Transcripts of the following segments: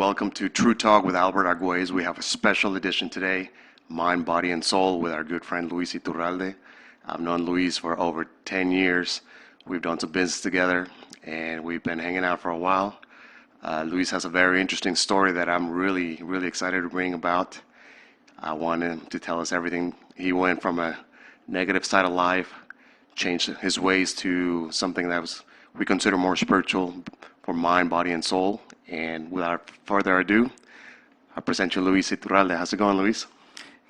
welcome to True Talk with Albert Arguelles. We have a special edition today, Mind, Body, and Soul, with our good friend Luis Iturralde. I've known Luis for over 10 years. We've done some business together, and we've been hanging out for a while. Luis has a very interesting story that I'm really, really excited to bring about. I want him to tell us everything. He went from a negative side of life, changed his ways to something that we consider more spiritual for mind, body, and soul. And without further ado, I present you Luis Iturralde. How's it going, Luis?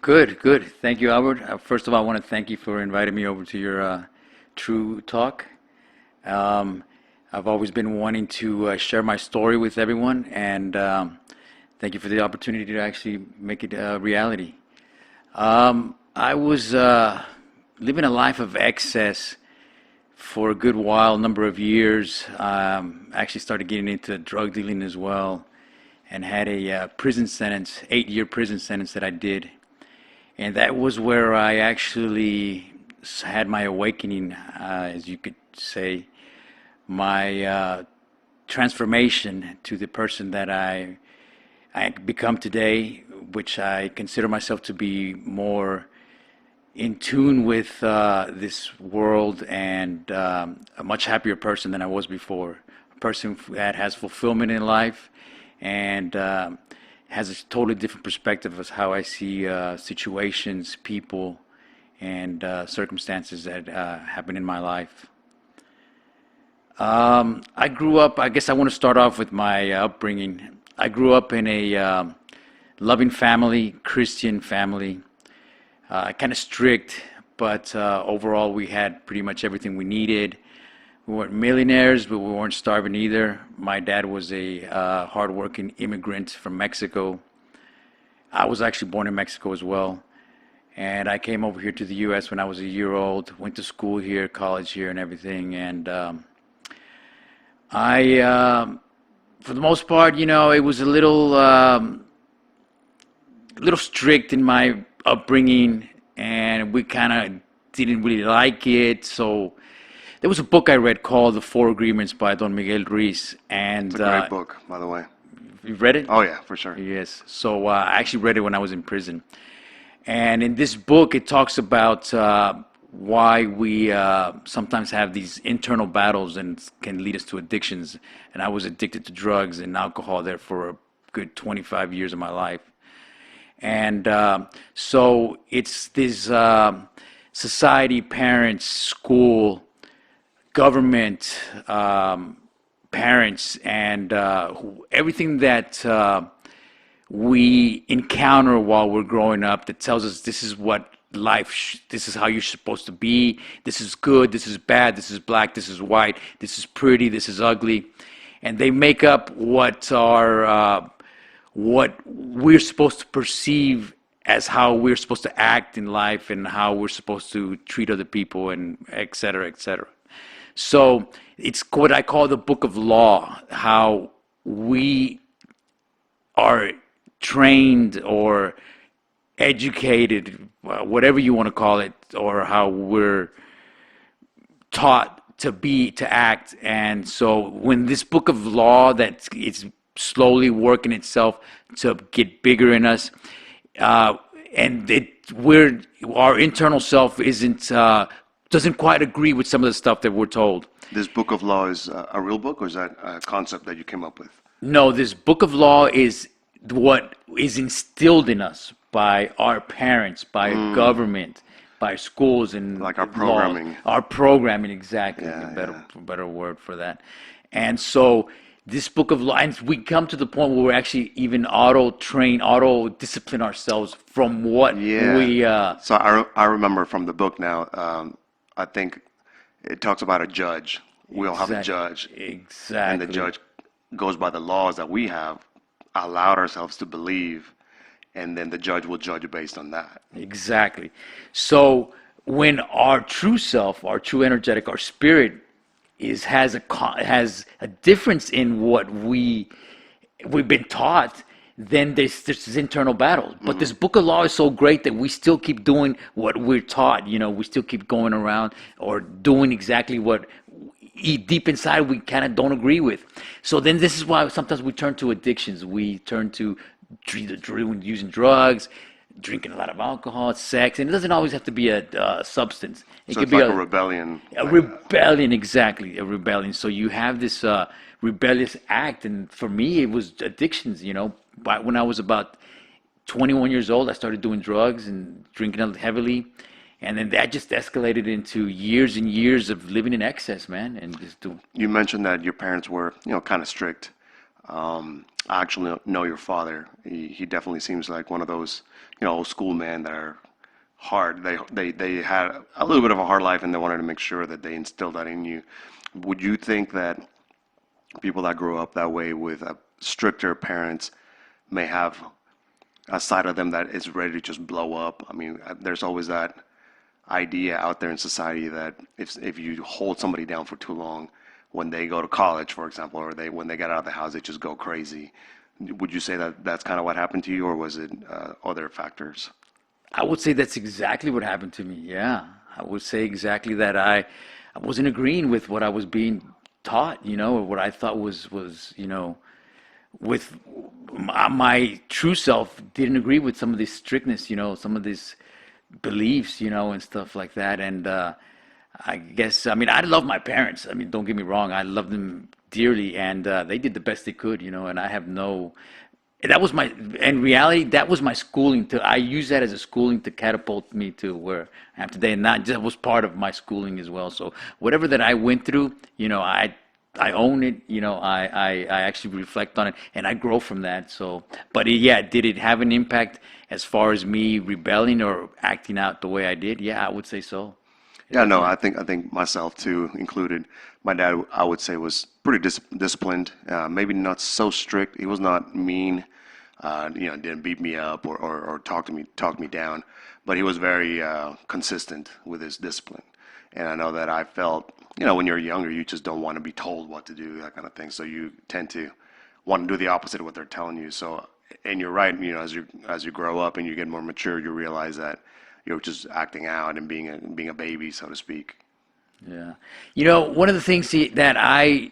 Good, good. Thank you, Albert. First of all, I want to thank you for inviting me over to your True Talk. I've always been wanting to share my story with everyone, and thank you for the opportunity to actually make it a reality. I was living a life of excess for a good while, number of years. Actually started getting into drug dealing as well, and had a prison sentence, 8-year prison sentence that I did. And that was where I actually had my awakening, as you could say, my transformation to the person that I become today, which I consider myself to be more in tune with this world, and a much happier person than I was before. A person that has fulfillment in life, and has a totally different perspective of how I see situations, people, and circumstances that happen in my life. I grew up, I guess I want to start off with my upbringing. I grew up in a loving family, Christian family. Kind of strict, but overall we had pretty much everything we needed. We weren't millionaires, but we weren't starving either. My dad was a hardworking immigrant from Mexico. I was actually born in Mexico as well. And I came over here to the U.S. when I was a year old, went to school here, college here and everything. And for the most part, you know, it was a little strict in my upbringing, and we kind of didn't really like it. So there was a book I read called The Four Agreements by Don Miguel Ruiz, and It's a great book, by the way. You've read it? Oh yeah, for sure. Yes. So I actually read it when I was in prison, and in this book it talks about why we sometimes have these internal battles and can lead us to addictions. And I was addicted to drugs and alcohol there for a good 25 years of my life. And so it's this society, parents, school, government, parents, and everything that we encounter while we're growing up that tells us this is what life, this is how you're supposed to be, this is good, this is bad, this is black, this is white, this is pretty, this is ugly. And they make up what we're supposed to perceive as how we're supposed to act in life and how we're supposed to treat other people, and et cetera, et cetera. So it's what I call the book of law, how we are trained or educated, whatever you want to call it, or how we're taught to be, to act. And so when this book of law that it's slowly working itself to get bigger in us, and our internal self doesn't quite agree with some of the stuff that we're told. This book of law is a real book, or is that a concept that you came up with? No, this book of law is what is instilled in us by our parents, by government, by schools, and like our programming. Law. Our programming, exactly. Yeah, better word for that. And so this book of law, and we come to the point where we're actually even auto-train, auto-discipline ourselves from what we... So I remember from the book now, I think it talks about a judge. We all have a judge. Exactly. And the judge goes by the laws that we have allowed ourselves to believe, and then the judge will judge based on that. Exactly. So when our true self, our true energetic, our spirit has a difference in what we've been taught, then there's this internal battle. But this book of law is so great that we still keep doing what we're taught. You know, we still keep going around or doing exactly what deep inside we kind of don't agree with. So then this is why sometimes we turn to addictions. We turn to using drugs, drinking a lot of alcohol, sex, and it doesn't always have to be a substance. It So could it's be like a rebellion. a rebellion, exactly, a rebellion. So you have this rebellious act, and for me, it was addictions. When I was about 21 years old, I started doing drugs and drinking heavily, and then that just escalated into years and years of living in excess, man, and just doing. You mentioned that your parents were, kind of strict. I actually know your father. He definitely seems like one of those, old school men that are hard. They had a little bit of a hard life, and they wanted to make sure that they instilled that in you. Would you think that people that grow up that way with stricter parents may have a side of them that is ready to just blow up? I mean, there's always that idea out there in society that if you hold somebody down for too long, when they go to college, for example, or when they get out of the house, they just go crazy. Would you say that that's kind of what happened to you, or was it other factors? I would say that's exactly what happened to me. Yeah, I would say exactly that. I wasn't agreeing with what I was being taught, or what I thought was with my true self didn't agree with some of this strictness, some of these beliefs, and stuff like that. And I guess, I mean, I love my parents. I mean, don't get me wrong, I love them dearly, and they did the best they could, and I have no. That was my, in reality, that was my schooling. I use that as a schooling to catapult me to where I am today, and that was part of my schooling as well. So whatever that I went through, I own it. I actually reflect on it, and I grow from that. So, but yeah, did it have an impact as far as me rebelling or acting out the way I did? Yeah, I would say so. Yeah, no, I think myself too included. My dad, I would say, was pretty disciplined. Maybe not so strict. He was not mean. Didn't beat me up or talk me down. But he was very consistent with his discipline. And I know that I felt, when you're younger, you just don't want to be told what to do, that kind of thing. So you tend to want to do the opposite of what they're telling you. So, and you're right. As you grow up and you get more mature, you realize that you're just acting out and being a baby, so to speak. Yeah. One of the things that I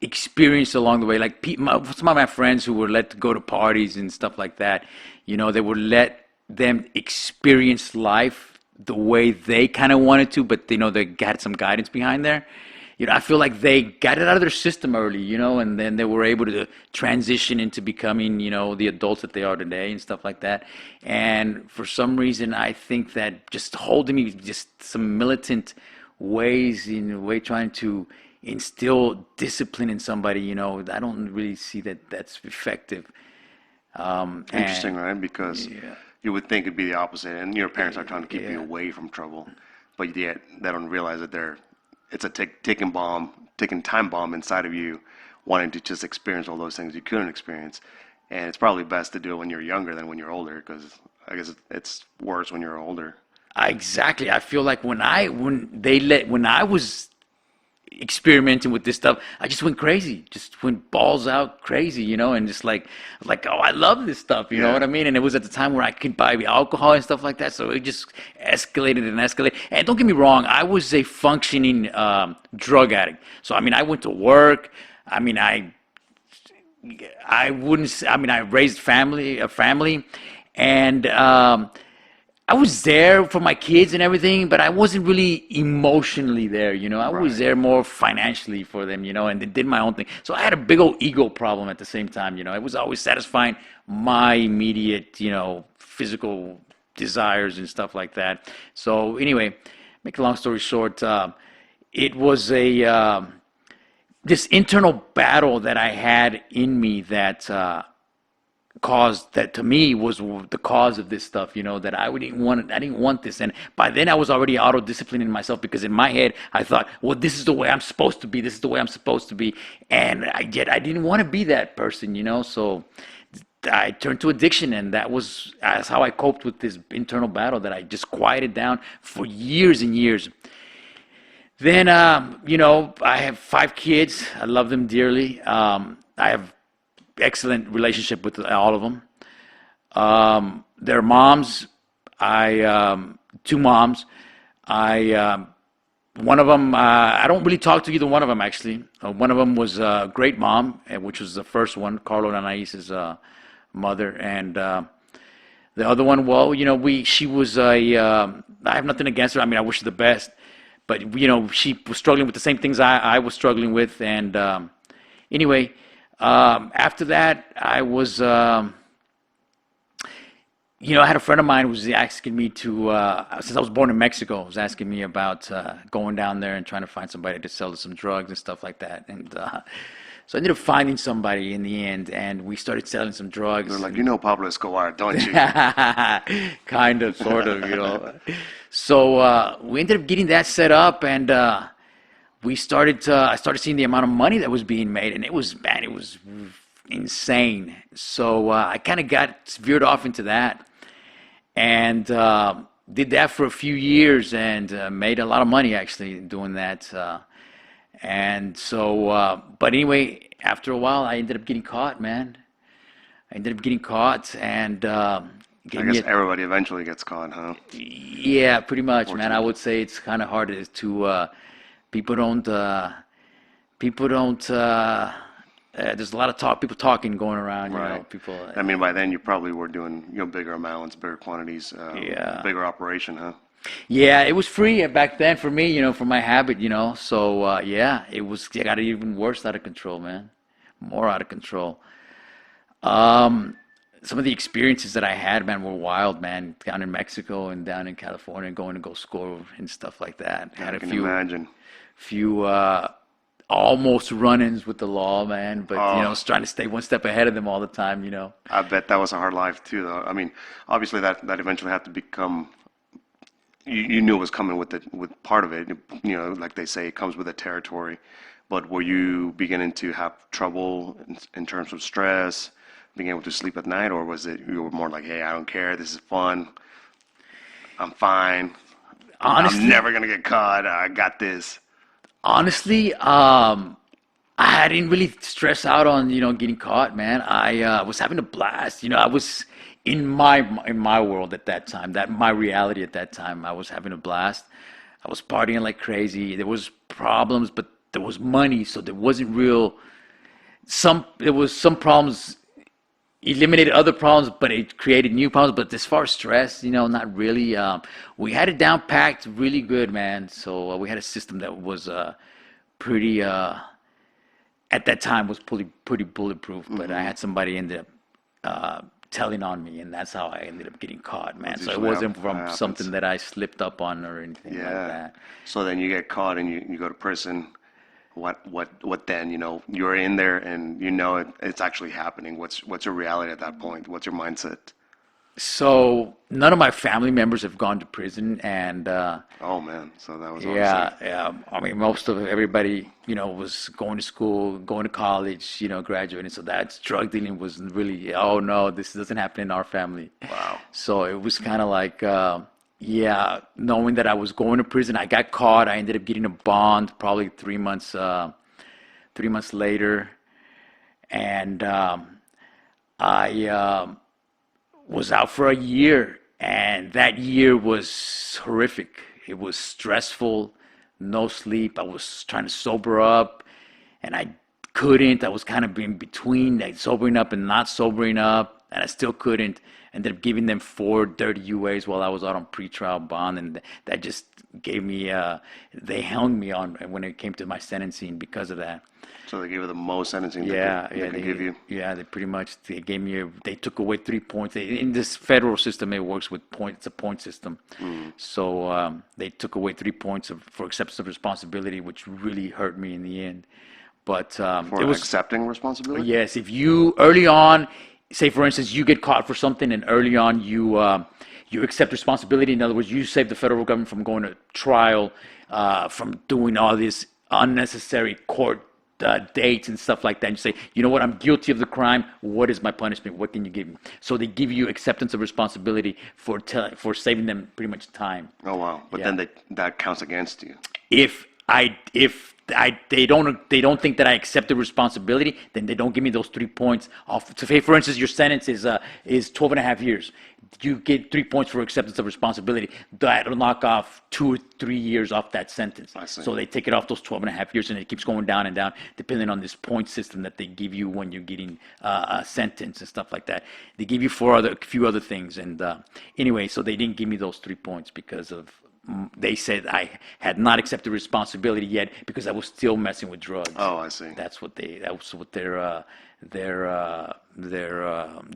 experienced along the way, like some of my friends who were let to go to parties and stuff like that, they would let them experience life the way they kind of wanted to, but they had some guidance behind there. I feel like they got it out of their system early, and then they were able to transition into becoming, the adults that they are today and stuff like that. And for some reason, I think that just holding me just some militant ways, in a way, trying to instill discipline in somebody, I don't really see that that's effective. Interesting, And right? Because yeah, you would think it'd be the opposite, and your parents are trying to keep you yeah. away from trouble, but yet they don't realize that it's a ticking time bomb inside of you, wanting to just experience all those things you couldn't experience. And it's probably best to do it when you're younger than when you're older, because I guess it's worse when you're older. Exactly. I feel like when I was experimenting with this stuff, I just went crazy, just went balls out crazy, and just like, oh, I love this stuff, you know what Yeah. I mean? And it was at the time where I could buy alcohol and stuff like that, so it just escalated and escalated. And don't get me wrong, I was a functioning drug addict. So I mean, I went to work. I mean, I wouldn't. I mean, I raised a family, and I was there for my kids and everything, but I wasn't really emotionally there. I was Right. there more financially for them. And they did my own thing. So I had a big old ego problem at the same time. I was always satisfying my immediate, physical desires and stuff like that. So anyway, make a long story short, it was a this internal battle that I had in me that caused that to me was the cause of this stuff, that I didn't want this. And by then I was already auto disciplining myself, because in my head I thought, well, this is the way I'm supposed to be, this is the way I'm supposed to be. And yet I didn't want to be that person, so I turned to addiction, and that's how I coped with this internal battle that I just quieted down for years and years. Then, I have 5 kids. I love them dearly. I have excellent relationship with all of them. Their moms, I 2 moms. I One of them, I don't really talk to either one of them actually. One of them was Great Mom, which was the first one, Carlo and Anais's mother, and the other one, well, she was I have nothing against her. I mean, I wish her the best, but she was struggling with the same things I was struggling with, and anyway, after that, I was. I had a friend of mine who was asking me to, since I was born in Mexico, was asking me about going down there and trying to find somebody to sell some drugs and stuff like that. And so I ended up finding somebody in the end, and we started selling some drugs. They're like, Pablo Escobar, don't you? Kind of, sort of. So we ended up getting that set up, and I started seeing the amount of money that was being made, and it was insane. So I kind of got veered off into that, and did that for a few years, and made a lot of money actually doing that. And so, but anyway, after a while, I ended up getting caught, man. I ended up getting caught, and I guess everybody eventually gets caught, huh? Yeah, pretty much, man. I would say it's kind of hard to people don't. There's a lot of people talking going around, Right. people. I mean, by then you probably were doing, bigger amounts, bigger quantities, Yeah. bigger operation, huh? Yeah, it was free back then for me, for my habit, So yeah, it got even worse out of control, man. More out of control. Some of the experiences that I had, man, were wild, man. Down in Mexico and down in California, going to go score and stuff like that. Had I a can few imagine. almost run-ins with the law, man. But Oh. was trying to stay one step ahead of them all the time, I bet that was a hard life too, though. I mean, obviously that eventually had to become. You knew it was coming with part of it. Like they say, it comes with the territory. But were you beginning to have trouble in terms of stress, being able to sleep at night, or was it you were more like, hey, I don't care, this is fun, I'm fine, Honestly, I'm never gonna get caught, I got this. honestly, I didn't really stress out on getting caught, man. I was having a blast. I was in my world at that time, that my reality at that time. I was having a blast. I was partying like crazy. There was problems, but there was money, so there wasn't real. There was some problems eliminated other problems, but it created new problems. But as far as stress, not really. We had it down packed really good, man. So we had a system that was pretty. At that time was pretty bulletproof. But I had somebody end up telling on me, and that's how I ended up getting caught, man. That's So it usually wasn't how from it happens. something that I slipped up on or anything like Yeah. that. So then you get caught and you go to prison. What then? You're in there and it's actually happening. What's your reality at that point? What's your mindset? So none of my family members have gone to prison, and Oh man, so that was yeah, obviously yeah. I mean, most of everybody, was going to school, going to college, graduating. So that drug dealing was really, oh no, this doesn't happen in our family. wow. So it was kind of like, yeah, knowing that I was going to prison, I got caught. I ended up getting a bond probably 3 months, 3 months later, and I was out for a year, and that year was horrific. It was stressful, no sleep. I was trying to sober up, and I couldn't. I was kind of in between, like sobering up and not sobering up, and I still couldn't. Ended up giving them 4 dirty UAs while I was out on pretrial bond, and that just gave me. They hung me on when it came to my sentencing because of that. So they gave you the most sentencing Yeah, they can give you. yeah, they pretty much they gave me they took away 3 points. In this federal system, it works with points. It's a point system. So they took away 3 points for acceptance of responsibility, which really hurt me in the end. But For it was accepting responsibility? yes. If you early on, say for instance, you get caught for something, and early on you accept responsibility. In other words, you save the federal government from going to trial, from doing all this unnecessary court dates and stuff like that. And you say, you know what, I'm guilty of the crime. What is my punishment? What can you give me? So they give you acceptance of responsibility for saving them pretty much time. Oh wow. But Yeah. then that counts against you. If they don't think that I accept the responsibility, then they don't give me those 3 points off. So say, for instance, your sentence is 12 and a half years. You get 3 points for acceptance of responsibility. That'll knock off 2 or 3 years off that sentence. I see. So they take it off those 12 and a half years, and it keeps going down and down, depending on this point system that they give you when you're getting a sentence and stuff like that. They give you a few other things. And anyway, so they didn't give me those 3 points because of, they said I had not accepted responsibility yet because I was still messing with drugs. Oh, I see. That was what their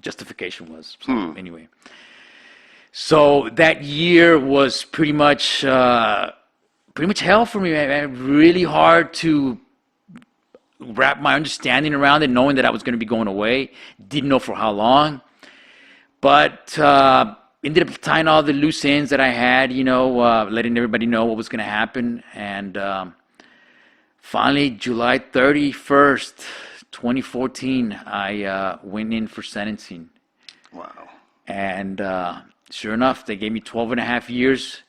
justification was. So anyway, so that year was pretty much hell for me, man. Really hard to wrap my understanding around it, knowing that I was going to be going away. Didn't know for how long, but ended up tying all the loose ends that I had, letting everybody know what was going to happen. And finally, July 31st, 2014, I went in for sentencing. Wow. And sure enough, they gave me 12 and a half years.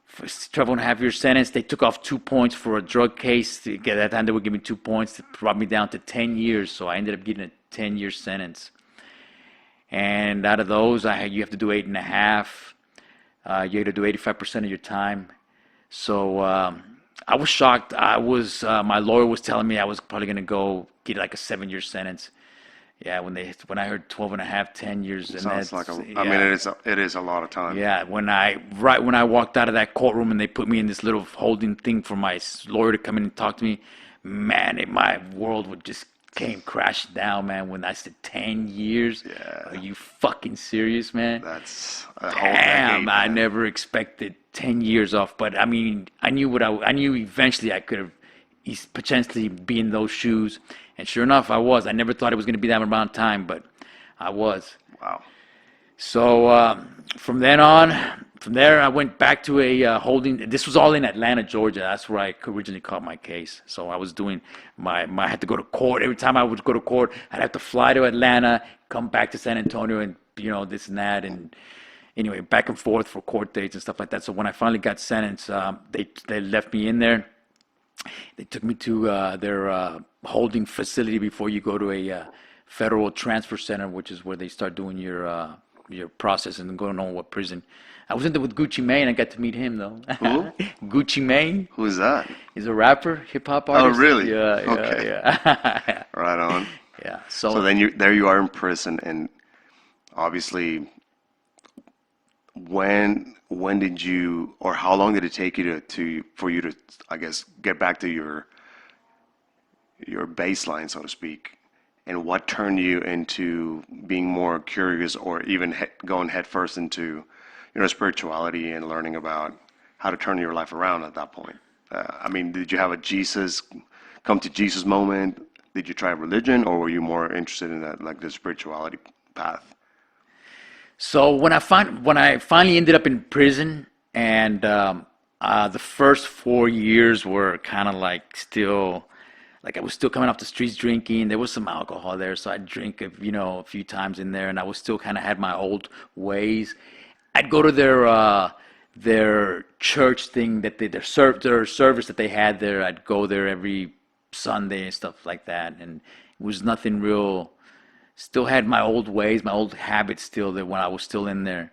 For 12 and a half year sentence. They took off 2 points for a drug case. At that time, they would give me 2 points. It brought me down to 10 years. So I ended up getting a 10-year sentence. And out of those, you have to do 8.5. You have to do 85% of your time. So I was shocked. My lawyer was telling me I was probably going to go get like a 7-year sentence. Yeah, when I heard 12 and a half, 10 years, and Sounds like it is a lot of time. Yeah, when I walked out of that courtroom and they put me in this little holding thing for my lawyer to come in and talk to me, man, my world just came crashing down, man. When I said 10 years, Yeah. Are you fucking serious, man? That's a whole Damn, decade, I man. never expected 10 years off, but I mean, I knew eventually I could have potentially be in those shoes, and sure enough, I was. I never thought it was going to be that amount of time, but I was. Wow. So from there, I went back to a holding. This was all in Atlanta, Georgia. That's where I originally caught my case. So I was doing I had to go to court. Every time I would go to court, I'd have to fly to Atlanta, come back to San Antonio, and this and that, and anyway, back and forth for court dates and stuff like that. So when I finally got sentenced, they left me in there. They took me to their holding facility before you go to a federal transfer center, which is where they start doing your process and going on what prison. I was in there with Gucci Mane. I got to meet him though. Who? Gucci Mane. Who's that? He's a rapper, hip hop artist. Oh, really? Yeah, Okay. yeah. Right on. Yeah. So then there you are in prison, and obviously, when did you, or how long did it take you for you to, I guess, get back to your baseline, so to speak? And what turned you into being more curious, or even going headfirst into, spirituality and learning about how to turn your life around at that point? I mean, did you have a come to Jesus moment? Did you try religion, or were you more interested in that, like the spirituality path? So when I finally ended up in prison, and the first 4 years were kind of like still. Like I was still coming off the streets drinking. There was some alcohol there, so I'd drink, a few times in there, and I was still kind of had my old ways. I'd go to their church thing their service that they had there. I'd go there every Sunday and stuff like that, and it was nothing real. Still had my old ways, my old habits still there when I was still in there.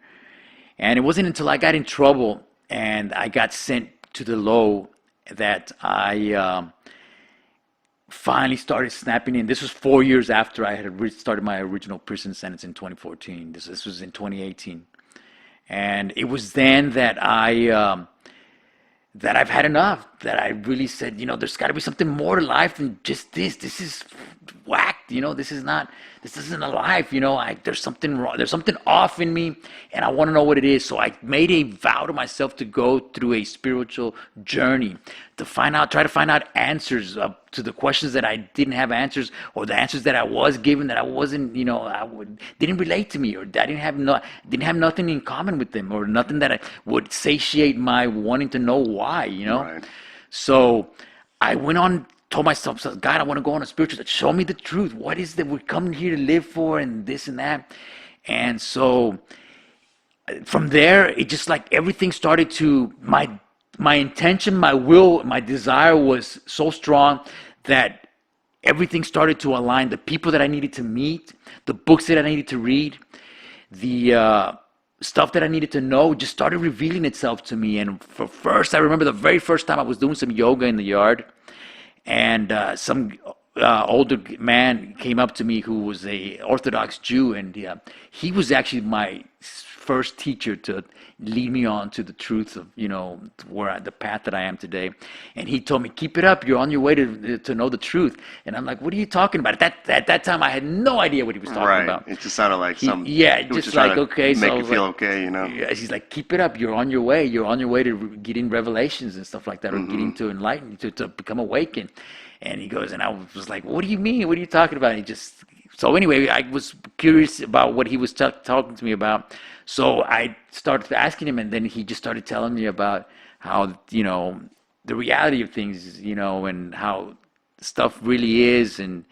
And it wasn't until I got in trouble and I got sent to the low that I finally started snapping in. This was 4 years after I had started my original prison sentence in 2014. This was in 2018, and it was then that that I've had enough. That I really said, there's got to be something more to life than just this. This is whacked. This isn't a life. There's something wrong. There's something off in me, and I want to know what it is. So I made a vow to myself to go through a spiritual journey to try to find out answers to the questions that I didn't have answers, or the answers that I was given that I wasn't, didn't relate to me, or I didn't have nothing in common with them, or nothing that would satiate my wanting to know why. Right. So I went on. Told myself, God, I want to go on a spiritual. Show me the truth. What is that we're coming here to live for, and this and that. And so from there, it just like everything started to my intention, my will, my desire was so strong that everything started to align. The people that I needed to meet, the books that I needed to read, the stuff that I needed to know just started revealing itself to me. And for first, I remember the very first time I was doing some yoga in the yard, and some older man came up to me who was a Orthodox Jew, and he was actually my first teacher to lead me on to the truth of the path that I am today. And he told me, "Keep it up. You're on your way to know the truth." And I'm like, "What are you talking about?" At that time, I had no idea what he was talking Right. about. It just sounded like He, some. yeah, He was just trying like to okay. So make I you was feel like, okay, you know. yeah, he's like, "Keep it up. You're on your way. You're on your way to getting revelations and stuff like that, or getting to enlighten, to become awakened." And he goes, and I was like, "What do you mean? What are you talking about?" And he just so anyway, I was curious about what he was talking to me about. So I started asking him, and then he just started telling me about how the reality of things, and how stuff really is, and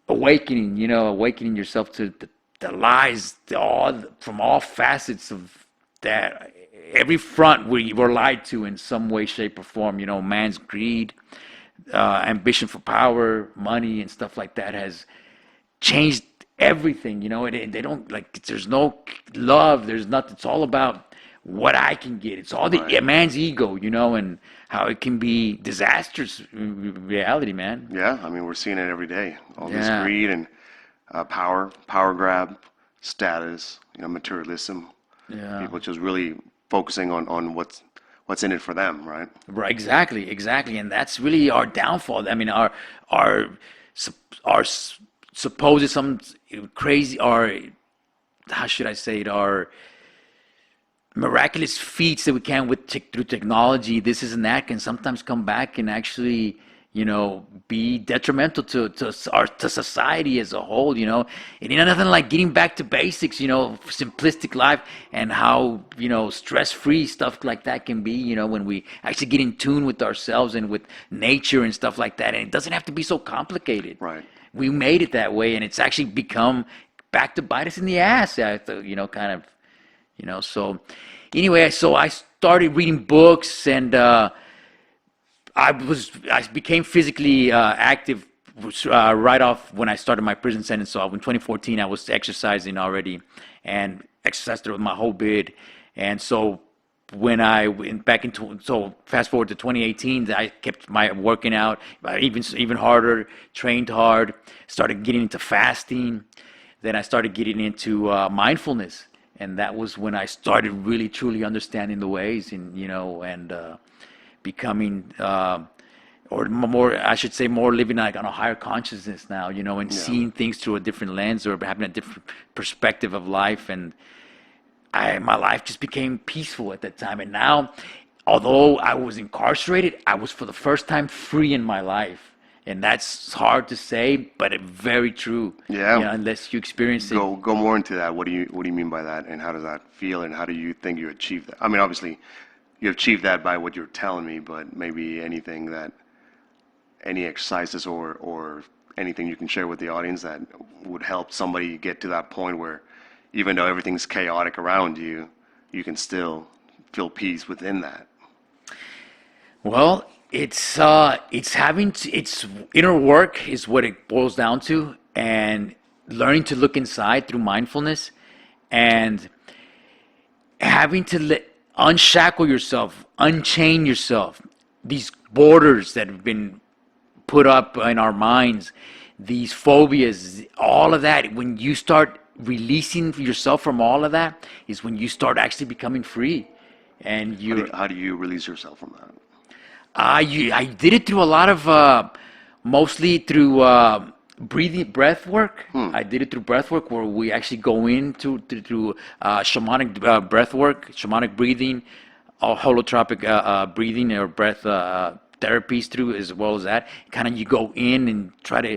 awakening yourself to the lies, from all facets of that, every front we were lied to in some way, shape, or form. Man's greed, ambition for power, money, and stuff like that has changed everything. They don't like. There's no love. There's nothing. It's all about what I can get. It's all the Right. man's ego, and how it can be disastrous in reality, man. Yeah, I mean, we're seeing it every day. All this Yeah, greed and power grab, status, materialism. yeah. People just really focusing on what's in it for them, right? Right, exactly, and that's really our downfall. I mean, our our supposed some crazy, our how should I say it, our miraculous feats that we can through technology, this is and that, can sometimes come back and actually be detrimental to society as a whole. And nothing like getting back to basics, simplistic life, and how stress free stuff like that can be, when we actually get in tune with ourselves and with nature and stuff like that. And it doesn't have to be so complicated. Right. We made it that way, and it's actually become back to bite us in the ass. Kind of. So anyway, so I started reading books, and I became physically active right off when I started my prison sentence. So in 2014, I was exercising already, and exercised through my whole bid. And so when I went back into, so fast forward to 2018, I kept my working out even harder, trained hard, started getting into fasting. Then I started getting into mindfulness, and that was when I started really truly understanding the ways, and becoming or more, I should say, more living like on a higher consciousness now, and Yeah. seeing things through a different lens, or having a different perspective of life. And my life just became peaceful at that time. And now, although I was incarcerated, I was for the first time free in my life. And that's hard to say, but very true. Yeah. Unless you experience it. Go more into that. What do you mean by that, and how does that feel, and how do you think you achieved that? I mean, obviously, you achieved that by what you're telling me, but maybe any exercises or anything you can share with the audience that would help somebody get to that point where, even though everything's chaotic around you, you can still feel peace within that. Well, it's inner work is what it boils down to, and learning to look inside through mindfulness, and having to unshackle yourself, unchain yourself. These borders that have been put up in our minds, these phobias, all of that. When you start releasing yourself from all of that, is when you start actually becoming free, and How do you release yourself from that? I did it through a lot of, mostly through breath work. I did it through breath work, where we actually go into through shamanic breath work, shamanic breathing, holotropic breathing, or breath therapies through, as well as that. Kind of you go in and try to,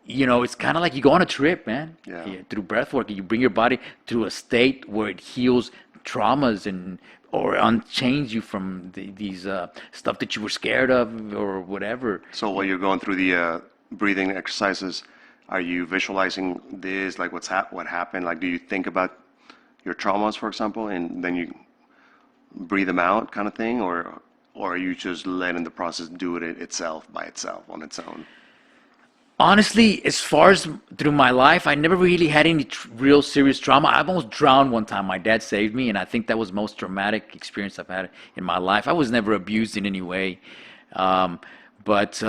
it's kind of like you go on a trip, man. Yeah. Yeah, through breath work, you bring your body to a state where it heals traumas, and or unchains you from these stuff that you were scared of, or whatever. So while you're going through the breathing exercises, are you visualizing this, like what happened? Like, do you think about your traumas, for example, and then you breathe them out kind of thing, or are you just letting the process do it itself by itself on its own? Honestly, as far as through my life, I never really had any real serious trauma. I've almost drowned one time. My dad saved me, and I think that was the most traumatic experience I've had in my life. I was never abused in any way, um, but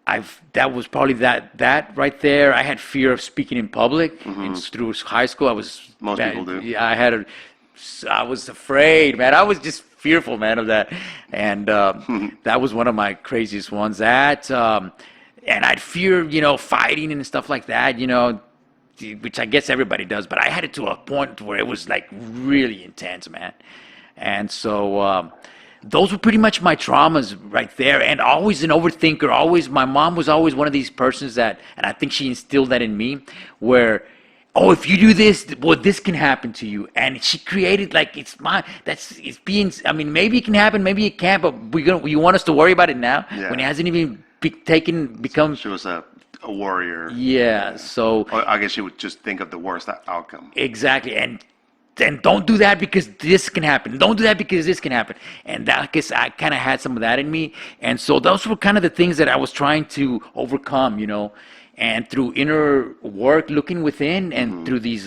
I've that was probably that right there. I had fear of speaking in public, and through high school, I was Most people do. yeah, I was afraid, man. I was just fearful, man, of that, and that was one of my craziest ones. And I'd fear, fighting and stuff like that, which I guess everybody does. But I had it to a point where it was like really intense, man. And so those were pretty much my traumas right there. And always an overthinker. Always, my mom was always one of these persons that, and I think she instilled that in me, where, oh, if you do this, well, this can happen to you. And she created like it's being. I mean, maybe it can happen, maybe it can't. But you want us to worry about it now when it hasn't even become. She was a warrior. Yeah. So Or I guess she would just think of the worst outcome. exactly, and then don't do that because this can happen. Don't do that because this can happen. And that, I guess I kind of had some of that in me. And so those were kind of the things that I was trying to overcome, And through inner work, looking within, and through these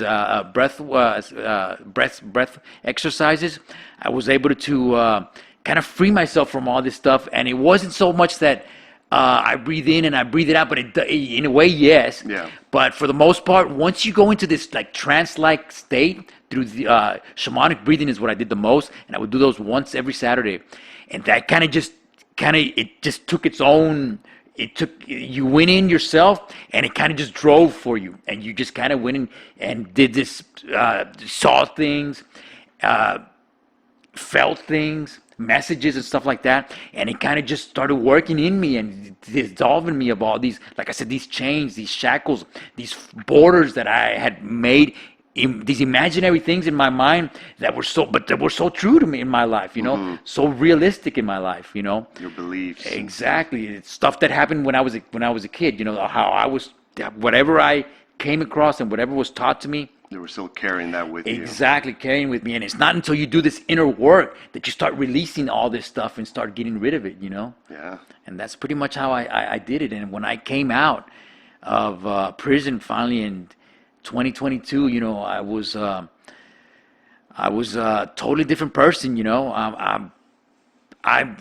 breath exercises, I was able to kind of free myself from all this stuff. And it wasn't so much that I breathe in and I breathe it out, but in a way, yes. Yeah. But for the most part, once you go into this like trance-like state through the shamanic breathing is what I did the most, and I would do those once every Saturday, and that it just took its own. You went in yourself, and it kind of just drove for you, and you just kind of went in and did this, saw things, felt things, messages and stuff like that, and it kind of just started working in me and dissolving me of all these, like I said, these chains, these shackles, these borders that I had made, these imaginary things in my mind that were so true to me in my life, so realistic in my life, Your beliefs. Exactly. It's stuff that happened when I was a kid, how I was, whatever I came across and whatever was taught to me. You were still carrying that with you. Exactly, carrying with me. And it's not until you do this inner work that you start releasing all this stuff and start getting rid of it, Yeah. And that's pretty much how I did it. And when I came out of prison finally in 2022, I was a totally different person,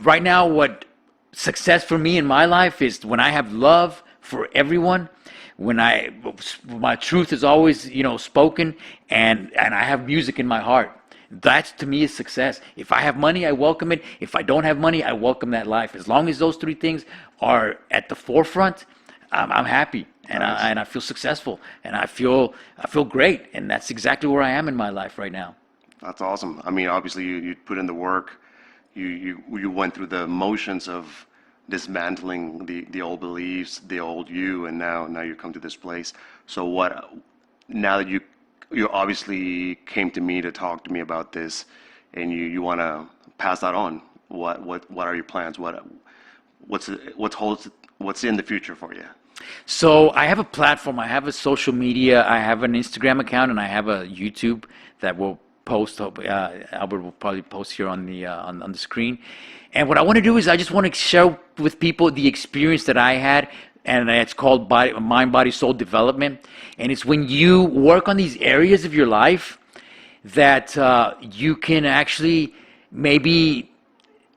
right now, what success for me in my life is when I have love for everyone, when my truth is always, spoken, and I have music in my heart. That to me is success. If I have money, I welcome it. If I don't have money, I welcome that life. As long as those three things are at the forefront, I'm happy, and Nice. I feel successful, and I feel great, and that's exactly where I am in my life right now. That's awesome. I mean, obviously, you put in the work. You went through the motions of dismantling the old beliefs, the old you, and now you come to this place. So now that you obviously came to me to talk to me about this, and you want to pass that on, what are your plans? What's in the future for you? So I have a platform. I have a social media. I have an Instagram account, and I have a YouTube that will post. Albert will probably post here on the screen. And what I want to do is I just want to share with people the experience that I had, and it's called mind, body, soul development. And it's when you work on these areas of your life that you can actually maybe.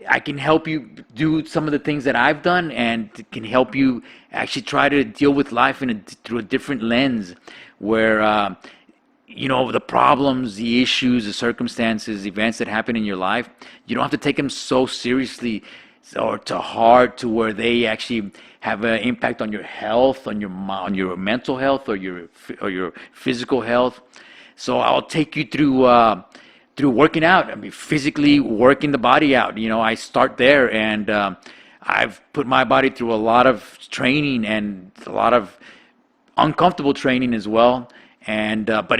I can help you do some of the things that I've done, and can help you actually try to deal with life through a different lens, where the problems, the issues, the circumstances, events that happen in your life, you don't have to take them so seriously or to heart to where they actually have an impact on your health, on your mental health, or your physical health. So I'll take you through working out. I mean, physically working the body out. I start there, and I've put my body through a lot of training and a lot of uncomfortable training as well. And but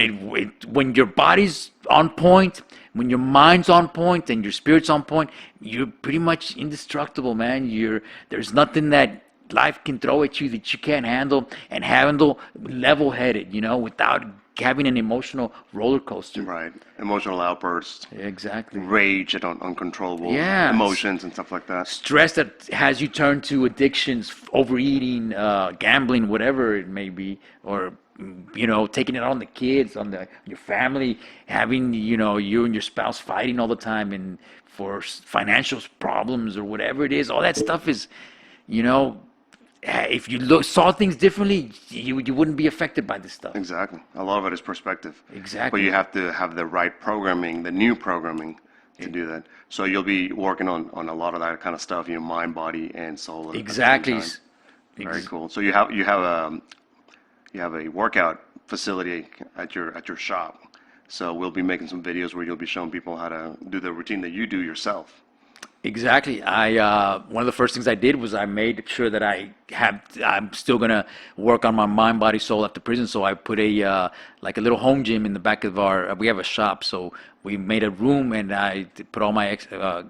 when your body's on point, when your mind's on point, and your spirit's on point, you're pretty much indestructible, man. There's nothing that life can throw at you that you can't handle level-headed, without having an emotional roller coaster. Right. Emotional outbursts, Exactly. rage and uncontrollable Yeah. emotions and stuff like that. Stress that has you turn to addictions, overeating, gambling, whatever it may be, or taking it on the kids, on your family, having you and your spouse fighting all the time, and for financial problems or whatever it is. All that stuff is, you know, if you saw things differently, you wouldn't be affected by this stuff. Exactly. A lot of it is perspective. Exactly. But you have to have the right programming, the new programming to do that. So you'll be working on a lot of that kind of stuff, mind, body, and soul. Exactly. At the same time. Very cool. So you have a workout facility at your shop. So we'll be making some videos where you'll be showing people how to do the routine that you do yourself. Exactly. One of the first things I did was I made sure that I'm still gonna work on my mind, body, soul after prison. So I put like a little home gym in the back of we have a shop. So we made a room, and I put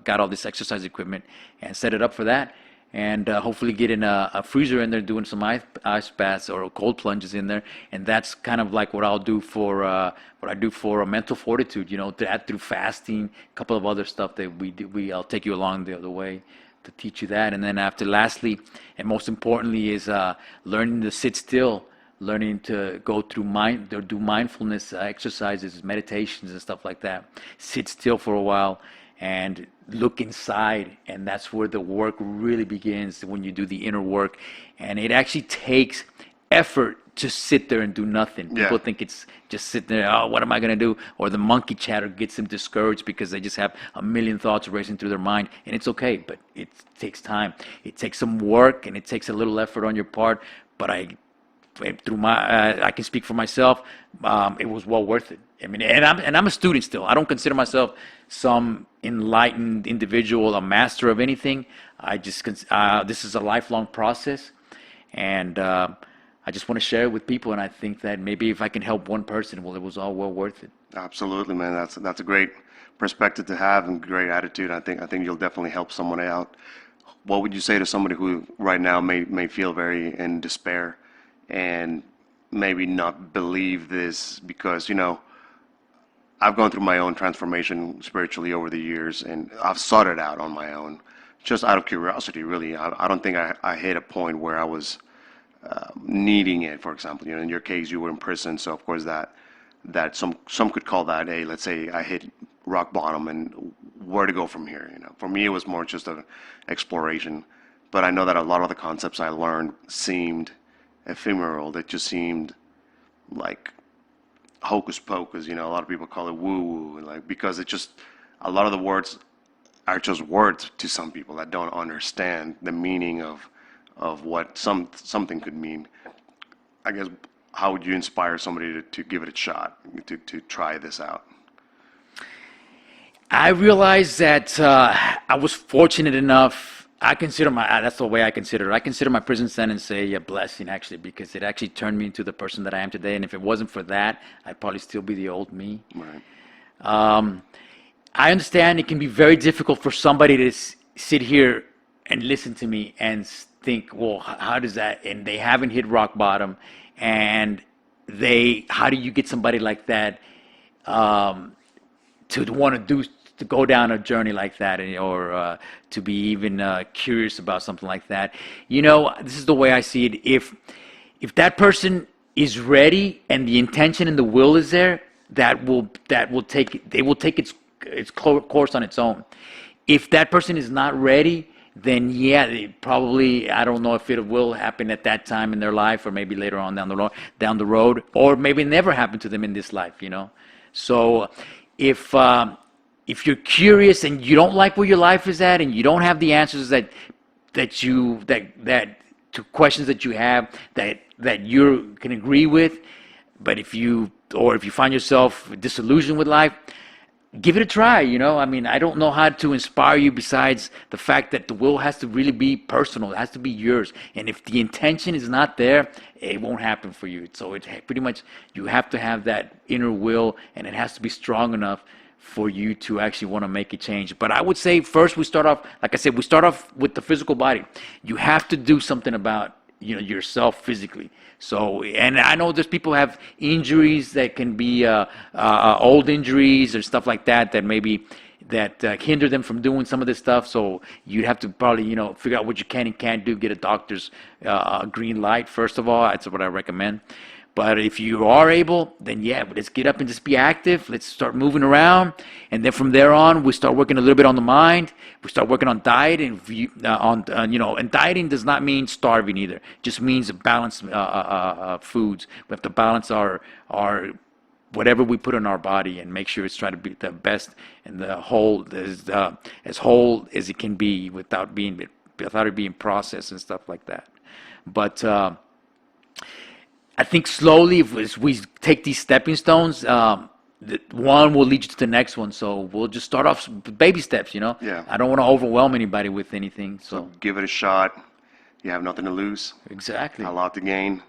got all this exercise equipment and set it up for that. And hopefully getting a freezer in there, doing some ice baths or cold plunges in there, and that's kind of like what I'll do for what I do for a mental fortitude. That through fasting, a couple of other stuff that we do. I'll take you along the other way to teach you that, and then lastly, and most importantly, is learning to sit still, learning to go through do mindfulness exercises, meditations, and stuff like that. Sit still for a while and look inside, and that's where the work really begins, when you do the inner work. And it actually takes effort to sit there and do nothing. Yeah. People think it's just sitting there, oh, what am I going to do? Or the monkey chatter gets them discouraged because they just have a million thoughts racing through their mind. And it's okay, but it takes time. It takes some work, and it takes a little effort on your part. But I can speak for myself. It was well worth it. I mean, and I'm a student still. I don't consider myself some enlightened individual, a master of anything. This is a lifelong process, and I just want to share it with people. And I think that maybe if I can help one person, well, it was all well worth it. Absolutely, man. That's a great perspective to have and great attitude. I think you'll definitely help someone out. What would you say to somebody who right now may feel very in despair and maybe not believe this? Because I've gone through my own transformation spiritually over the years, and I've sought it out on my own, just out of curiosity, really. I don't think I hit a point where I was needing it. For example, in your case, you were in prison, so of course that some could call that let's say I hit rock bottom and where to go from here. For me, it was more just an exploration. But I know that a lot of the concepts I learned seemed ephemeral. They just seemed like hocus pocus. A lot of people call it woo woo, because a lot of the words are just words to some people that don't understand the meaning of what something could mean. I guess, how would you inspire somebody to give it a shot, to try this out? I realized that I was fortunate enough. That's the way I consider it. I consider my prison sentence a blessing, actually, because it actually turned me into the person that I am today. And if it wasn't for that, I'd probably still be the old me. Right. I understand it can be very difficult for somebody to sit here and listen to me and think, well, how does that? And they haven't hit rock bottom. And how do you get somebody like that to want to go down a journey like that, or to be even curious about something like that? This is the way I see it. If that person is ready and the intention and the will is there, they will take its course on its own. If that person is not ready, then probably, I don't know if it will happen at that time in their life, or maybe later on down the road, or maybe never happen to them in this life. So if you're curious and you don't like where your life is at, and you don't have the answers that to questions that you have that you can agree with, but if you find yourself disillusioned with life, give it a try. I mean, I don't know how to inspire you besides the fact that the will has to really be personal. It has to be yours. And if the intention is not there, it won't happen for you. So it pretty much, you have to have that inner will, and it has to be strong enough for you to actually want to make a change. But I would say first we start off with the physical body. You have to do something about yourself physically. So, and I know there's people who have injuries that can be old injuries or stuff like that maybe that hinder them from doing some of this stuff. So you'd have to probably figure out what you can and can't do. Get a doctor's green light first of all. That's what I recommend. But if you are able, then yeah, let's get up and just be active. Let's start moving around, and then from there on, we start working a little bit on the mind. We start working on diet, and and dieting does not mean starving either. It just means balanced foods. We have to balance our whatever we put in our body and make sure it's trying to be the best and the whole as whole as it can be without it being processed and stuff like that. But I think slowly, if we take these stepping stones, one will lead you to the next one. So we'll just start off with baby steps, Yeah. I don't want to overwhelm anybody with anything. So Give it a shot. You have nothing to lose, exactly. a lot to gain.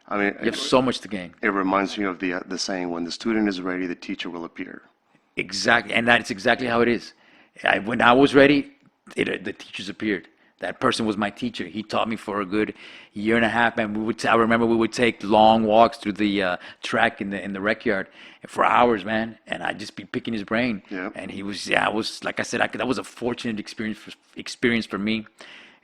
I mean, You have so much to gain. it reminds me of the saying, when the student is ready, the teacher will appear. Exactly. And that's exactly how it is. When I was ready, the teachers appeared. That person was my teacher. He taught me for a good year and a half, and I remember we would take long walks through the track in the rec yard for hours, man. And I'd just be picking his brain. Yeah. And he was, I was, like I said, that was a fortunate experience for me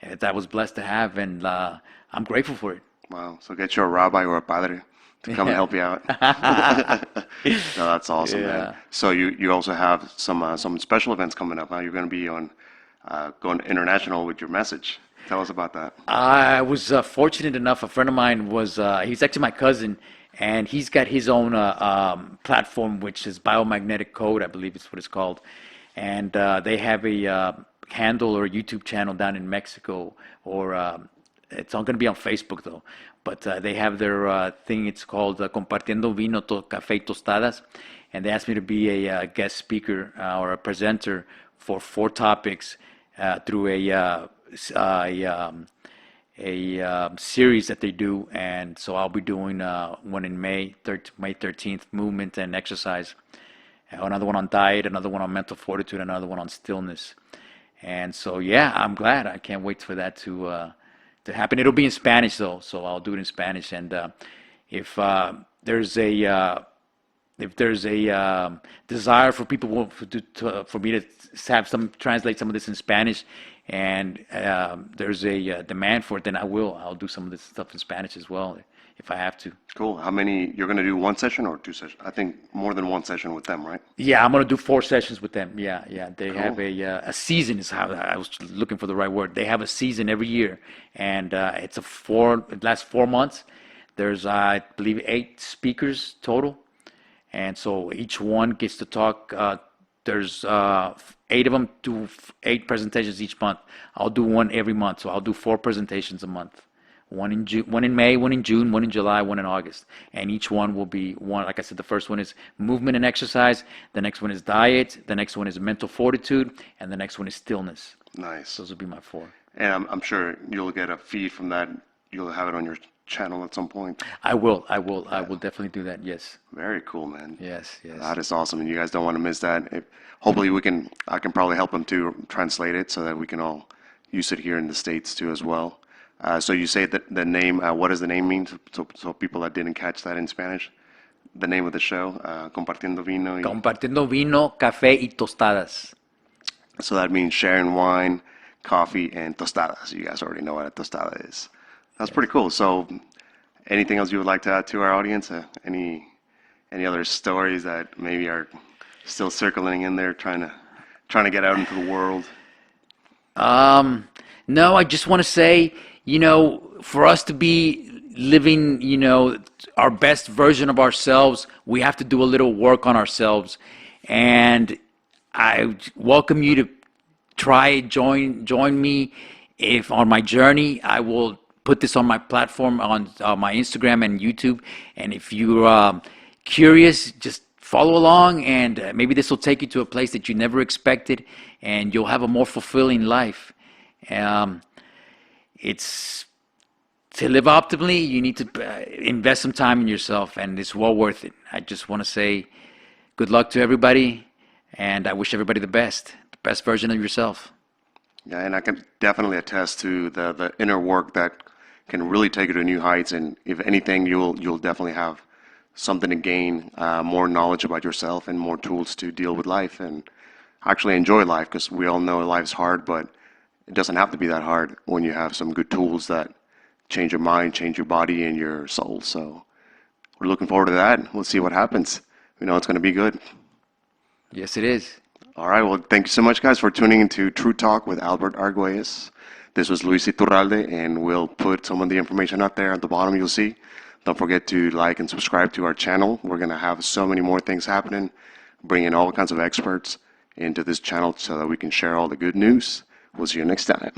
that I was blessed to have, and I'm grateful for it. Wow. So get you a rabbi or a padre to come and help you out. No, that's awesome, Yeah. man. So you also have some special events coming up. Now you're going to be on going international with your message. Tell us about that. I was fortunate enough. A friend of mine he's actually my cousin, and he's got his own platform, which is Biomagnetic Code, I believe it's what it's called. And they have a handle or a YouTube channel down in Mexico, or it's not going to be on Facebook though. But they have their thing. It's called Compartiendo Vino, Café y Tostadas, and they asked me to be a guest speaker or a presenter for 4 topics through a series that they do. And so I'll be doing one in May 13th, movement and exercise, another one on diet, another one on mental fortitude, another one on stillness. And so yeah, I'm glad. I can't wait for that to happen. It'll be in Spanish though, so I'll do it in Spanish. And if there's a desire for people for me to have translate some of this in Spanish, and there's a demand for it, then I'll do some of this stuff in Spanish as well if I have to. Cool. How many, you're going to do 1 session or 2 sessions? I think more than 1 session with them, right? Yeah, I'm gonna do 4 sessions with them. Yeah. They Cool. have a season. Is how I was looking for the right word. They have a season every year, and it lasts 4 months. There's I believe 8 speakers total. And so each one gets to talk. There's 8 of them, do 8 presentations each month. I'll do one every month, so I'll do 4 presentations a month. One in June, one in May, one in June, one in July, one in August. And each one will be one. Like I said, the first one is movement and exercise. The next one is diet. The next one is mental fortitude, and the next one is stillness. Nice. Those will be my 4. And I'm sure you'll get a feed from that. You'll have it on your channel at some point. I will definitely do that. Yes. Very cool, man. Yes. That is awesome, and you guys don't want to miss that. Hopefully, I can probably help them to translate it so that we can all use it here in the States too as well. So you say that the name. What does the name mean? So people that didn't catch that in Spanish, the name of the show, Compartiendo Vino. Compartiendo vino, café y tostadas. So that means sharing wine, coffee, and tostadas. You guys already know what a tostada is. That's pretty cool. So, anything else you would like to add to our audience? Any other stories that maybe are still circling in there, trying to get out into the world? No, I just want to say, for us to be living, our best version of ourselves, we have to do a little work on ourselves. And I welcome you to join me if on my journey. I will put this on my platform on my Instagram and YouTube. And if you're curious, just follow along, and maybe this will take you to a place that you never expected, and you'll have a more fulfilling life. It's to live optimally, you need to invest some time in yourself, and it's well worth it. I just want to say good luck to everybody, and I wish everybody the best version of yourself. Yeah, and I can definitely attest to the inner work that can really take you to new heights. And if anything, you'll definitely have something to gain, more knowledge about yourself and more tools to deal with life and actually enjoy life, because we all know life's hard, but it doesn't have to be that hard when you have some good tools that change your mind, change your body and your soul. So we're looking forward to that. We'll see what happens. We know it's going to be good. Yes, it is. All right. Well, thank you so much, guys, for tuning into True Talk with Albert Arguelles. This was Luis Iturralde, and we'll put some of the information out there at the bottom. You'll see. Don't forget to like and subscribe to our channel. We're going to have so many more things happening, bringing all kinds of experts into this channel so that we can share all the good news. We'll see you next time.